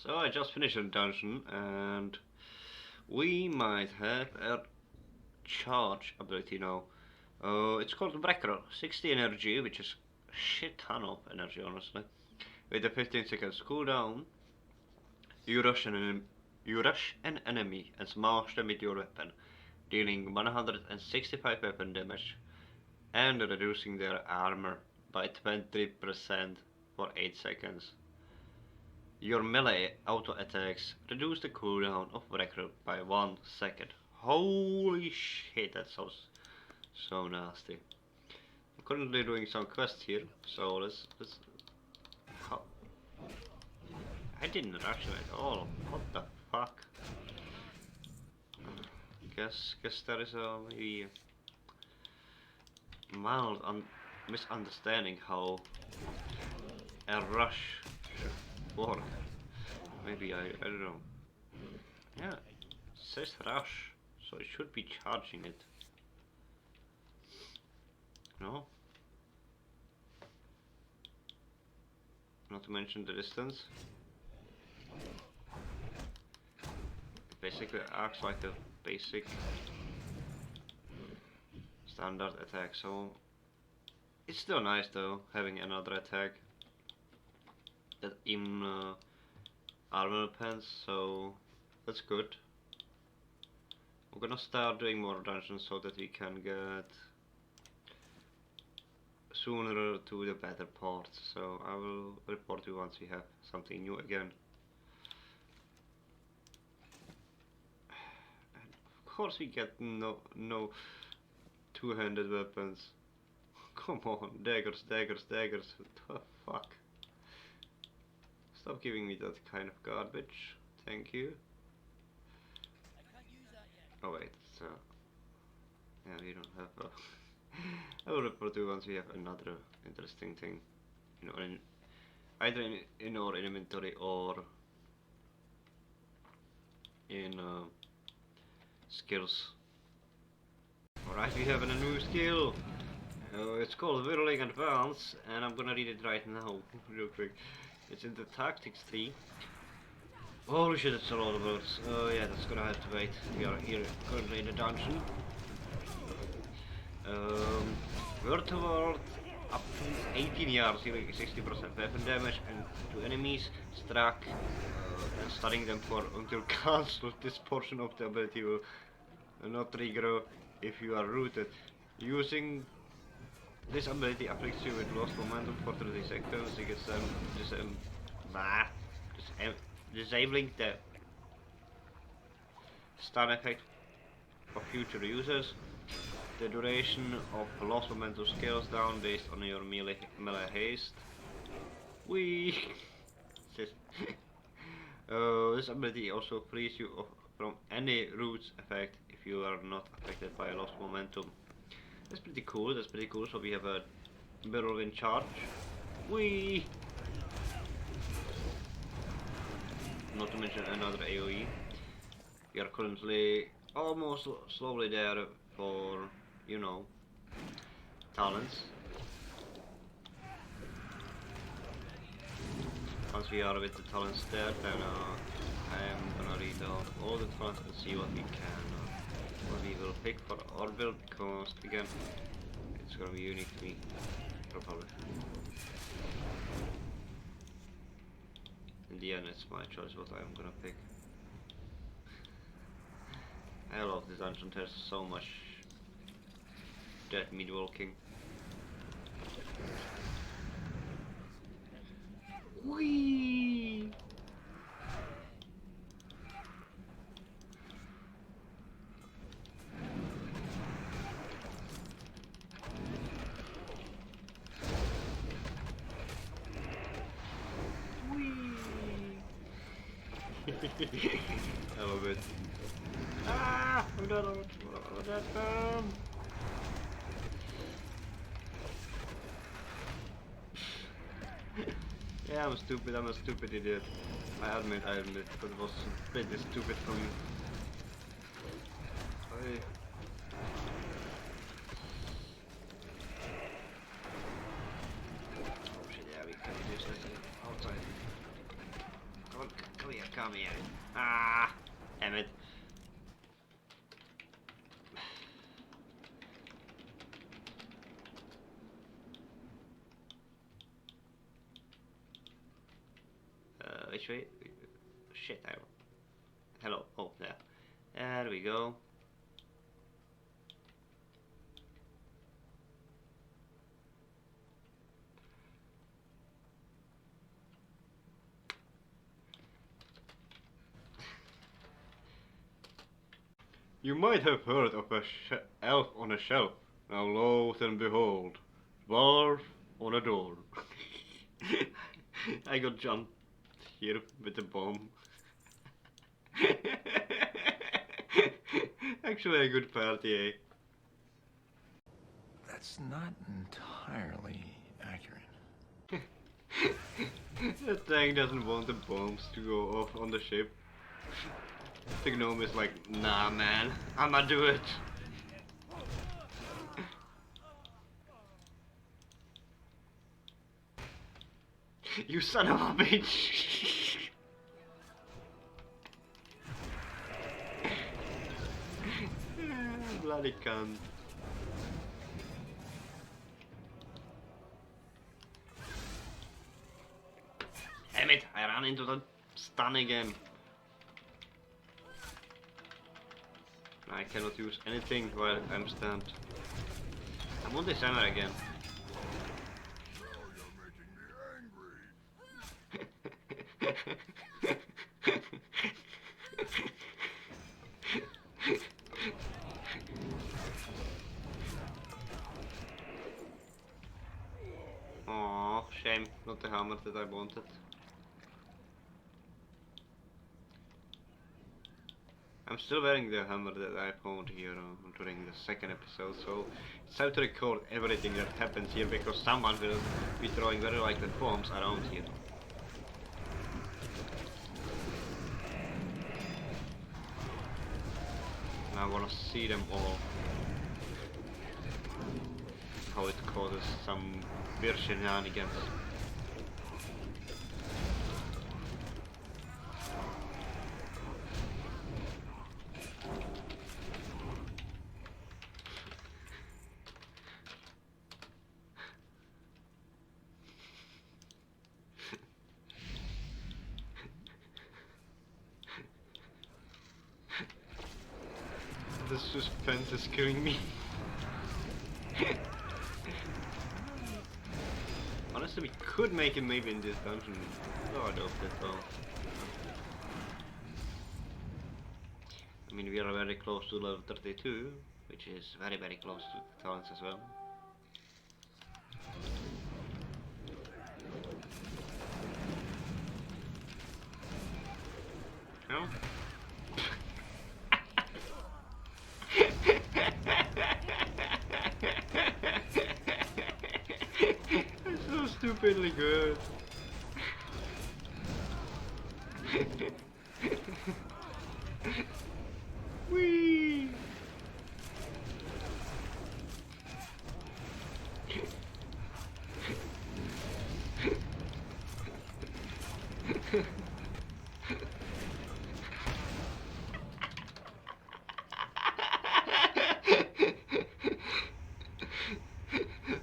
So I just finished a dungeon and we might have a charge ability now. It's called Breaker, 60 energy, which is a shit ton of energy honestly. With a 15 seconds cooldown, you rush an enemy and smash them with your weapon, dealing 165 weapon damage and reducing their armor by 20% for 8 seconds. Your melee auto attacks reduce the cooldown of Breaker by 1 second. Holy shit, that sounds so nasty. I'm currently doing some quests here, so let's how, I didn't rush him at all. What the fuck? Guess there is a maybe mild misunderstanding how a rush should work. Maybe I don't know. Yeah, it says rush, so it should be charging it. No? Not to mention the distance. It basically acts like a basic standard attack, so it's still nice though, having another attack that in armor pants, so that's good. We're gonna start doing more dungeons so that we can get sooner to the better parts, so I will report you once we have something new again. And of course we get no two-handed weapons. Come on, daggers. What the fuck? Stop giving me that kind of garbage. Thank you. Oh wait, so yeah, we don't have I will report you once we have another interesting thing, you know, either in our inventory or in skills. Alright, we have a new skill. It's called Whirling Advance, and I'm gonna read it right now, real quick. It's in the Tactics tree. Holy shit, it's a lot of words. Oh yeah, that's gonna have to wait. We are here currently in the dungeon. Word to word, up to 18 yards, dealing 60% weapon damage, and to enemies struck, and stunning them for until cancelled. This portion of the ability will not trigger if you are rooted. Using this ability afflicts you with lost momentum for 30 seconds. You get disabling the stun effect for future users. The duration of lost momentum scales down based on your melee haste. Whee! This ability also frees you from any roots effect if you are not affected by lost momentum. That's pretty cool, so we have a whirlwind charge. Whee! Not to mention another AoE. We are currently almost slowly there for, you know, talents. Once we are with the talents there, then I am gonna read out all the talents and see what we will pick for our build, because again, it's gonna be unique to me, probably. In the end, it's my choice what I'm gonna pick. I love this dungeon, there's so much dead meat walking. Whee! I love it. Ah! I'm dead on that bomb! Yeah, I'm a stupid idiot. I admit, but it was pretty stupid from me. Oh shit, yeah, we can use that outside. Come here. come here. Ah, damn it. Which way? Shit, hello. Oh, there. There we go. You might have heard of a elf on a shelf. Now lo and behold, dwarf on a door. I got jumped here with the bomb. Actually a good party, eh? That's not entirely accurate. The tank doesn't want the bombs to go off on the ship. The gnome is like, nah man, I'ma do it. You son of a bitch! Bloody cunt. Damn it, I ran into the stun again. I cannot use anything while I'm stunned. I'm on this hammer again. Oh, shame, not the hammer that I wanted. I'm still wearing the hammer that I found here during the second episode, so it's time to record everything that happens here because someone will be throwing very likely bombs around here. And I wanna see them all. How it causes some weird shenanigans. The suspense is killing me. Honestly, we could make it maybe in this dungeon. Oh, I doubt it though. I mean, we are very close to level 32, which is very close to the talents as well. No? It's so stupidly good. Whee!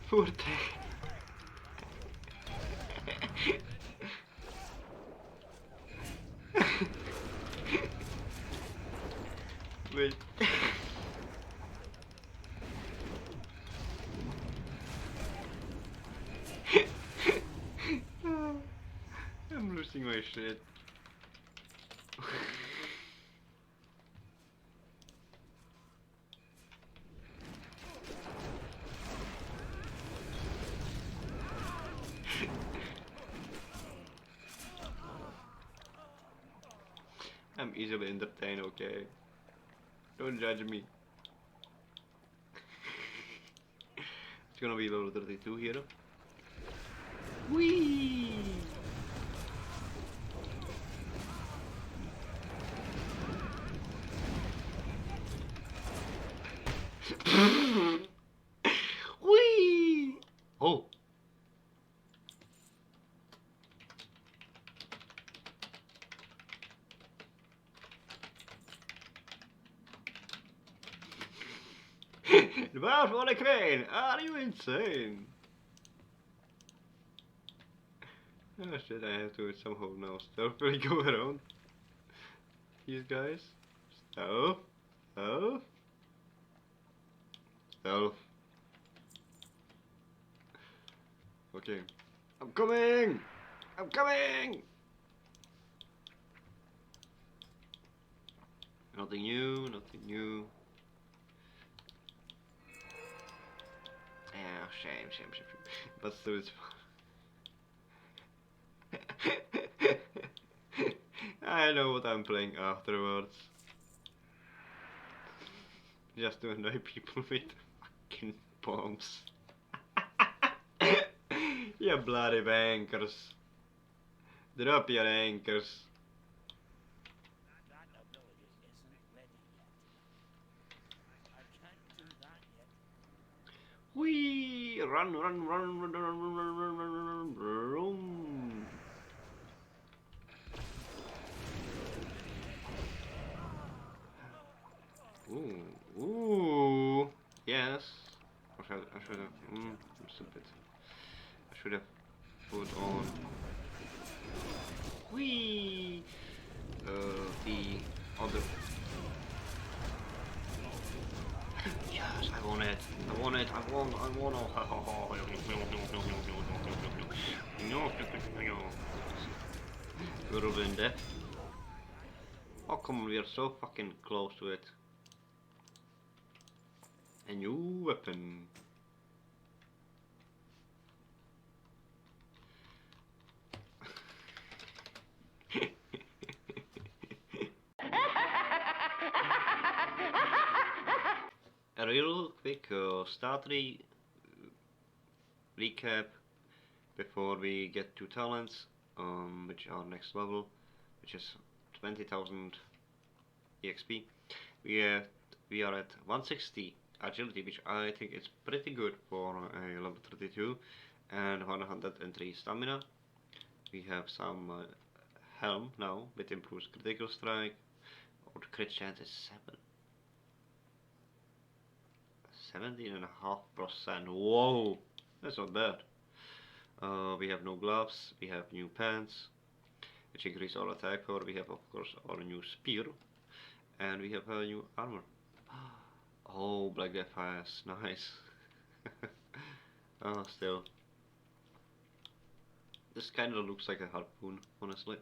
Poor thing. Wait. I'm losing my shit. I'm easily entertained, okay? Don't judge me. It's gonna be level 32 here. Whee! Whee! Oh! Dwarf on a crane! Are you insane? Oh shit, I have to somehow now stealthily go around these guys. Stealth. Stealth. Stealth. Okay. I'm coming! I'm coming! Nothing new, nothing new. Yeah, shame. But still it's fun. I know what I'm playing afterwards. Just to annoy people with fucking bombs. You bloody bankers. Drop your anchors. That ability isn't ready yet. I can't do that yet. Whee! Run. Ooh. Yes. I should have. I'm stupid. I should have put on. Whee! The other. Yes, I won it. I won. We're in death. Oh come on, we are so fucking close to it. A new weapon. A real quick recap before we get to talents, which are next level, which is 20,000 EXP. We are at 160 agility, which I think is pretty good for a level 32, and 103 stamina. We have some helm now, which improves critical strike. Or crit chance is 17.5%. Whoa, that's not bad. We have no gloves. We have new pants, which increase our attack power. We have of course our new spear, and we have a new armor. Oh, Black Death Fires, nice. Oh, still. This kind of looks like a harpoon, honestly.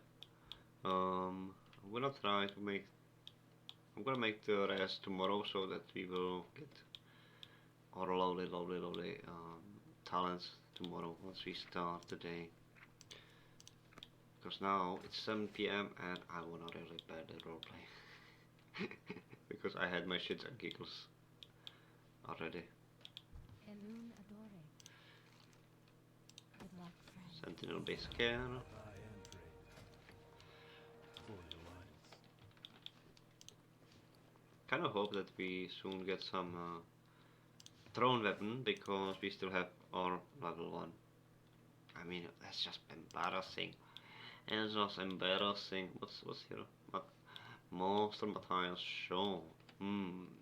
I'm gonna try to make. I'm gonna make the rest tomorrow so that we will get our lovely talents tomorrow once we start the day. Because now it's 7 PM and I wanna really bad at roleplay. Because I had my shits and giggles already. Sentinel base scan. Kind of hope that we soon get some thrown weapon because we still have our level 1. I mean, that's just embarrassing. It's just embarrassing. What's here? Monster Matthias Shaw.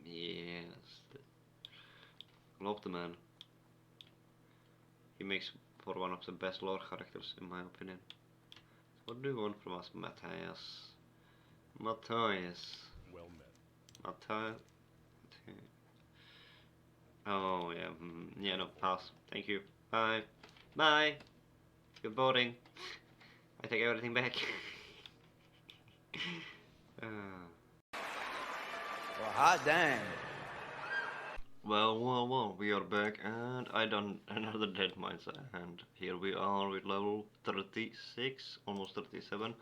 Yes. Love the man. He makes for one of the best lore characters in my opinion. What do you want from us, Matthias? Matthias. Well met. Matthias. Oh yeah. Yeah, no, pass. Thank you. Bye. Bye. Good boarding. I take everything back. Well, hot damn. Well, we are back and I done another dead mines and here we are with level 36, almost 37,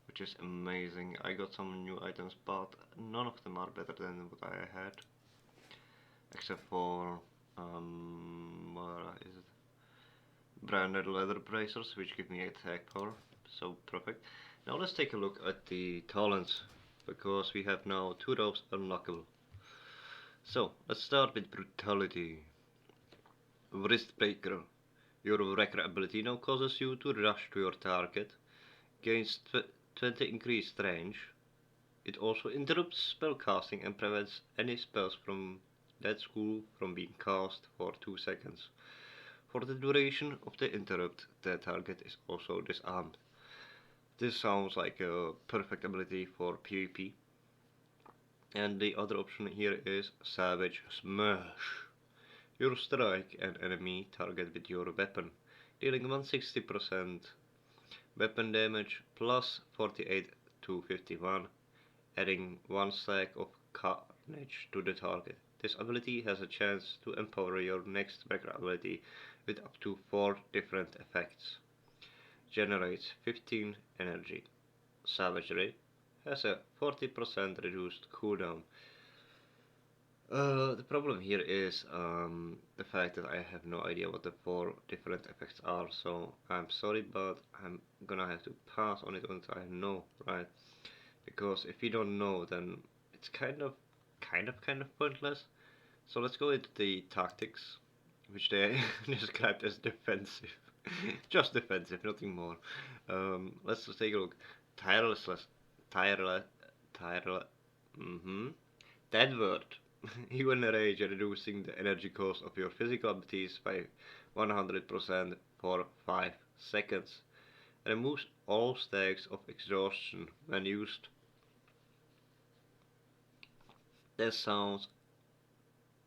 which is amazing. I got some new items, but none of them are better than what I had. Except for, what is it? Branded leather bracers, which give me attack power, so perfect. Now let's take a look at the talents, because we have now 2 rows unlockable. So, let's start with Brutality. Wristbreaker. Your wrecker ability now causes you to rush to your target, gains 20 increased range. It also interrupts spellcasting and prevents any spells from That's cool from being cast for 2 seconds. For the duration of the interrupt, the target is also disarmed. This sounds like a perfect ability for PvP. And the other option here is Savage Smash. You strike an enemy target with your weapon, dealing 160% weapon damage plus 48 to 51, adding 1 stack of carnage to the target. This ability has a chance to empower your next breaker ability with up to 4 different effects. Generates 15 energy. Savagery has a 40% reduced cooldown. The problem here is the fact that I have no idea what the 4 different effects are, so I'm sorry, but I'm gonna have to pass on it until I know, right? Because if you don't know, then it's kind of pointless. So let's go into the tactics, which they described as defensive. Just defensive, nothing more. Let's just take a look. Tireless, tireless, tireless. That word. You enrage, reducing the energy cost of your physical abilities by 100% for 5 seconds. Removes all stacks of exhaustion when used. That sounds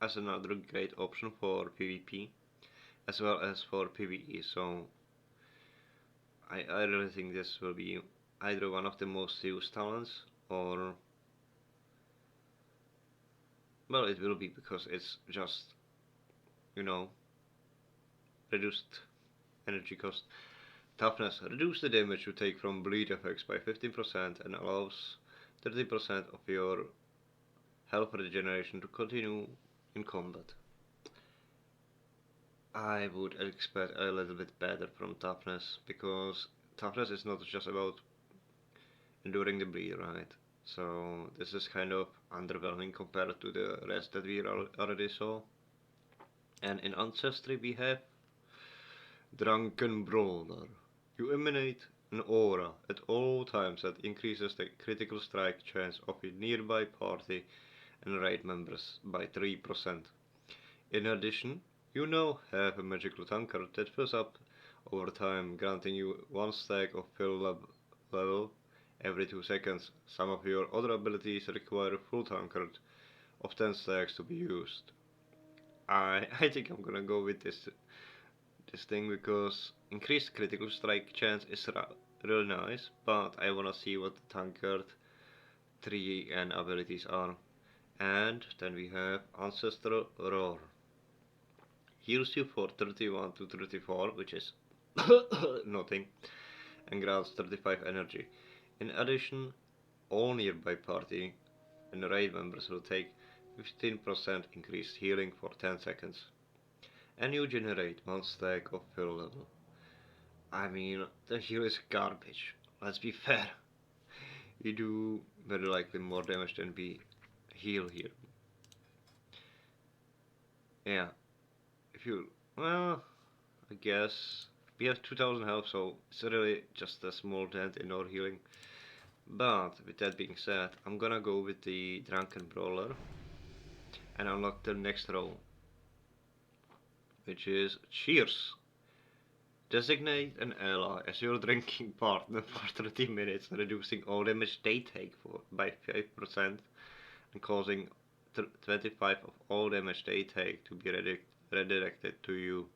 as another great option for PvP as well as for PvE, so I really think this will be either one of the most used talents or, well, it will be because it's just, you know, reduced energy cost. Toughness. Reduce the damage you take from bleed effects by 15% and allows 30% of your health regeneration to continue in combat. I would expect a little bit better from toughness, because toughness is not just about enduring the bleed, right? So this is kind of underwhelming compared to the rest that we already saw. And in Ancestry we have Drunken Brawler. You emanate an aura at all times that increases the critical strike chance of a nearby party and raid members by 3%. In addition, you now have a magical tankard that fills up over time, granting you 1 stack of fill level every 2 seconds. Some of your other abilities require a full tankard of 10 stacks to be used. I think I'm gonna go with this thing because increased critical strike chance is really nice, but I wanna see what the tankard 3 and abilities are. And then we have Ancestral Roar. Heals you for 31 to 34, which is nothing, and grants 35 energy. In addition, all nearby party and raid members will take 15% increased healing for 10 seconds. And you generate 1 stack of fill level. I mean, the heal is garbage, let's be fair. We do very likely more damage than we heal here. Yeah, if you, well, I guess we have 2000 health, so it's really just a small dent in our healing. But with that being said, I'm gonna go with the Drunken Brawler and unlock the next role, which is Cheers. Designate an ally as your drinking partner for 30 minutes, reducing all damage they take by 5% and causing 25 of all damage they take to be redirected to you.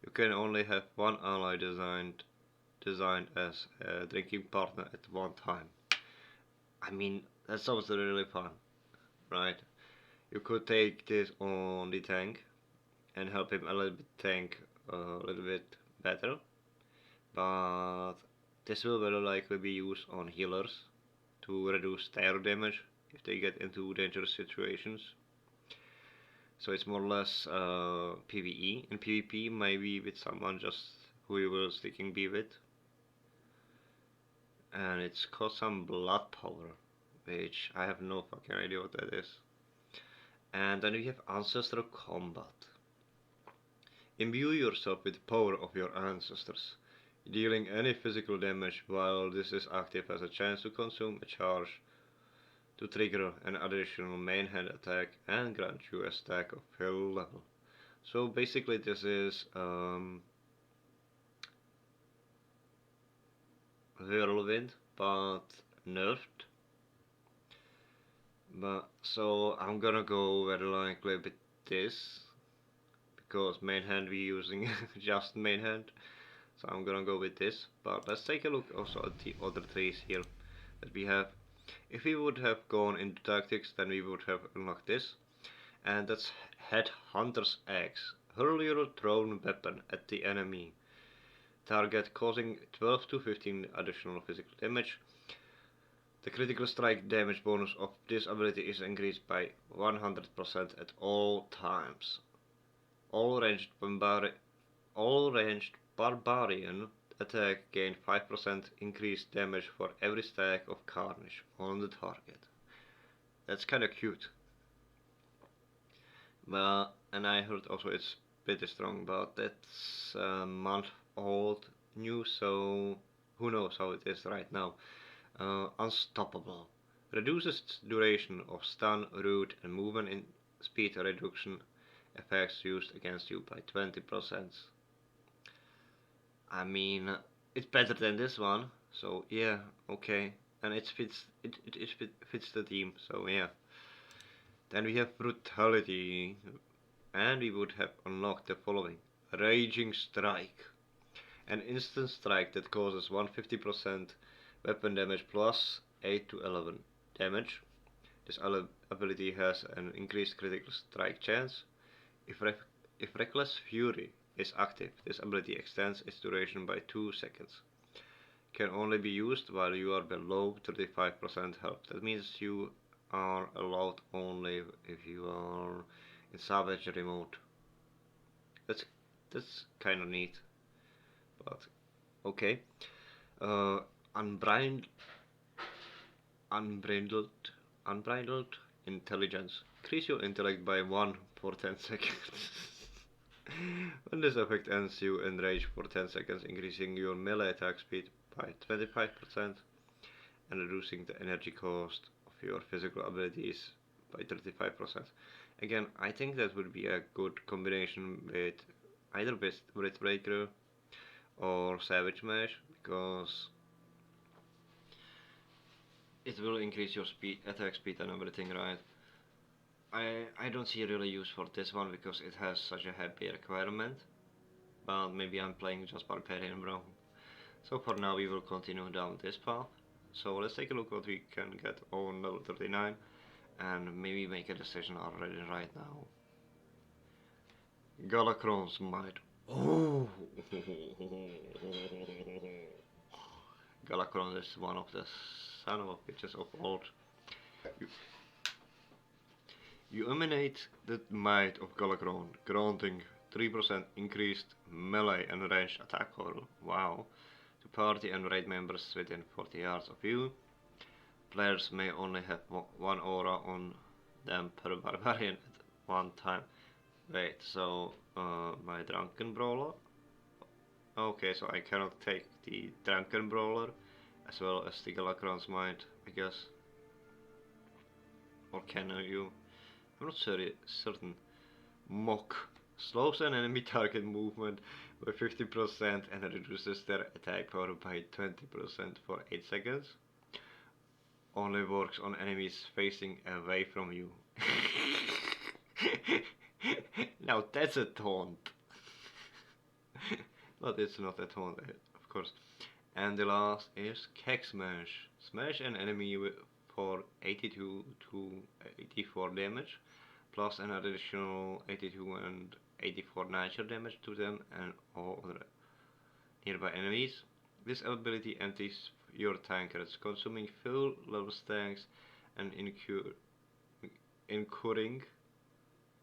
You can only have one ally designed as a drinking partner at one time. I mean, that sounds really fun, right? You could take this on the tank and help him a little bit tank a little bit better, but this will very likely be used on healers to reduce their damage if they get into dangerous situations. So it's more or less PvE. In PvP, maybe with someone just who you will sticking be with. And it's called some blood power, which I have no fucking idea what that is. And then we have Ancestral Combat. Imbue yourself with the power of your ancestors. Dealing any physical damage while this is active has a chance to consume a charge to trigger an additional main hand attack and grant you a stack of fill level. So basically this is Whirlwind, but nerfed. But so I'm gonna go very likely with this, because main hand we using just main hand. So I'm gonna go with this. But let's take a look also at the other trees here that we have. If we would have gone into tactics, then we would have unlocked this, and that's Headhunter's Axe. Hurl your thrown weapon at the enemy target, causing 12 to 15 additional physical damage. The critical strike damage bonus of this ability is increased by 100% at all times. All ranged barbarian attack gain 5% increased damage for every stack of carnage on the target. That's kinda cute. But, and I heard also it's pretty strong, but that's a month old news, so who knows how it is right now. Unstoppable. Reduces duration of stun, root, and movement in speed reduction effects used against you by 20%. I mean, it's better than this one, so yeah, okay. And it fits the theme, so yeah. Then we have Brutality, and we would have unlocked the following. Raging Strike. An instant strike that causes 150% weapon damage plus 8 to 11 damage. This ability has an increased critical strike chance. If Reckless Fury is active, this ability extends its duration by 2 seconds. Can only be used while you are below 35% health. That means you are allowed only if you are in Savage Remote. That's kind of neat, but okay. Unbridled Intelligence. Increase your intellect by 1 for 10 seconds. When this effect ends, you enrage for 10 seconds, increasing your melee attack speed by 25% and reducing the energy cost of your physical abilities by 35%. Again, I think that would be a good combination with either Breaker or Savage Mesh, because it will increase your attack speed and everything, right? I don't see really use for this one because it has such a heavy requirement, but maybe I'm playing just Barbarian, bro. So for now we will continue down this path. So let's take a look what we can get on level 39 and maybe make a decision already right now. Galakron's Might. Oh! Galakron is one of the son of bitches of old. You emanate the might of Galakron, granting 3% increased melee and ranged attack roll. Wow. To party and raid members within 40 yards of you. Players may only have one aura on them per barbarian at one time. Wait, so my Drunken Brawler? Okay, so I cannot take the Drunken Brawler as well as the Galakron's Might, I guess. Or can you? I'm not certain. Mock. Slows an enemy target movement by 50% and reduces their attack power by 20% for 8 seconds. Only works on enemies facing away from you. Now that's a taunt. But it's not a taunt, of course. And the last is Keg Smash. Smash an enemy for 82 to 84 damage, plus an additional 82 and 84 nature damage to them and all other nearby enemies. This ability empties your tankards, consuming full level stacks and incurring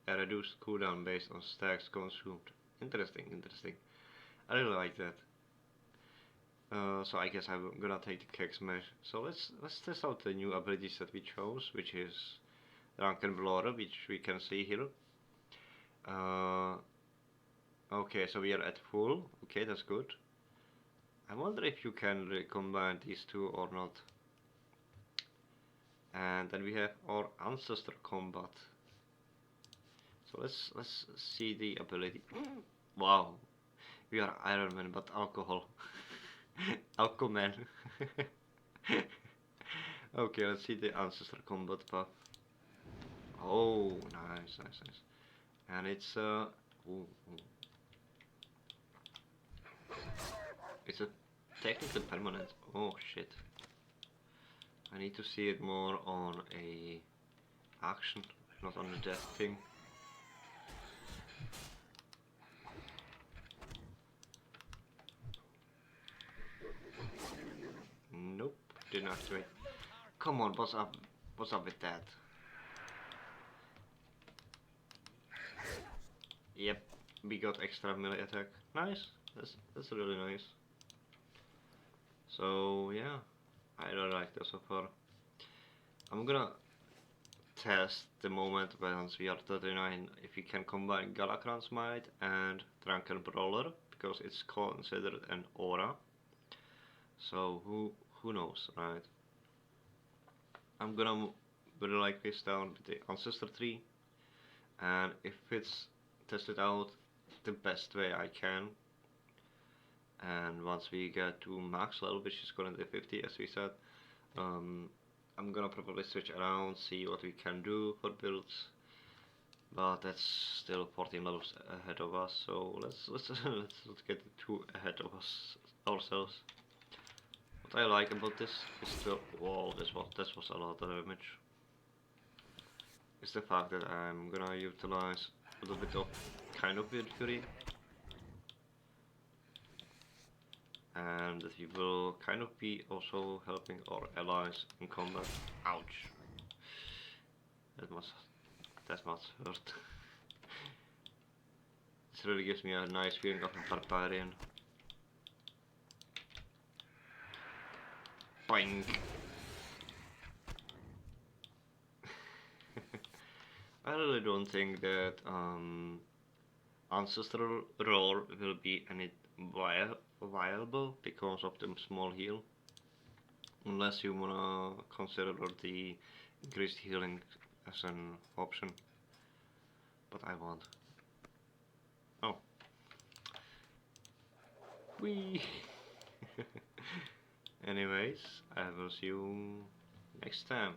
a reduced cooldown based on stacks consumed. Interesting. I really like that. So I guess I'm gonna take the Keg Smash. So let's test out the new abilities that we chose, which is Drunken Brawler, which we can see here. Okay, so we are at full. Okay, that's good. I wonder if you can combine these two or not. And then we have our ancestor combat. So let's see the ability. Wow, we are Iron Man but alcohol. Alcoman. Okay, let's see the ancestor combat path. Oh, nice. And it's ooh. It's a technically permanent. Oh shit. I need to see it more on a action, not on the death thing. Nope, didn't activate. Come on, what's up with that? Yep, we got extra melee attack. Nice, that's really nice. So yeah, I really like this so far. I'm gonna test the moment once we are 39 if we can combine Galakran's Might and Drunken Brawler, because it's considered an aura. So who knows, right? I'm gonna very likely start with the Ancestor tree, and if it's tested out the best way I can, and once we get to max level, which is currently 50 as we said, I'm gonna probably switch around, see what we can do for builds, but that's still 14 levels ahead of us, so let's not get too ahead of us ourselves. What I like about this is the whoa, this was a lot of damage. Is the fact that I'm gonna utilize a little bit of kind of weird fury, and that we will kind of be also helping our allies in combat. Ouch! That must hurt. This really gives me a nice feeling of a barbarian. Boing! I really don't think that Ancestral Roar will be any viable because of the small heal, unless you wanna consider the increased healing as an option, but I won't. Oh. Whee! Anyways, I will see you next time.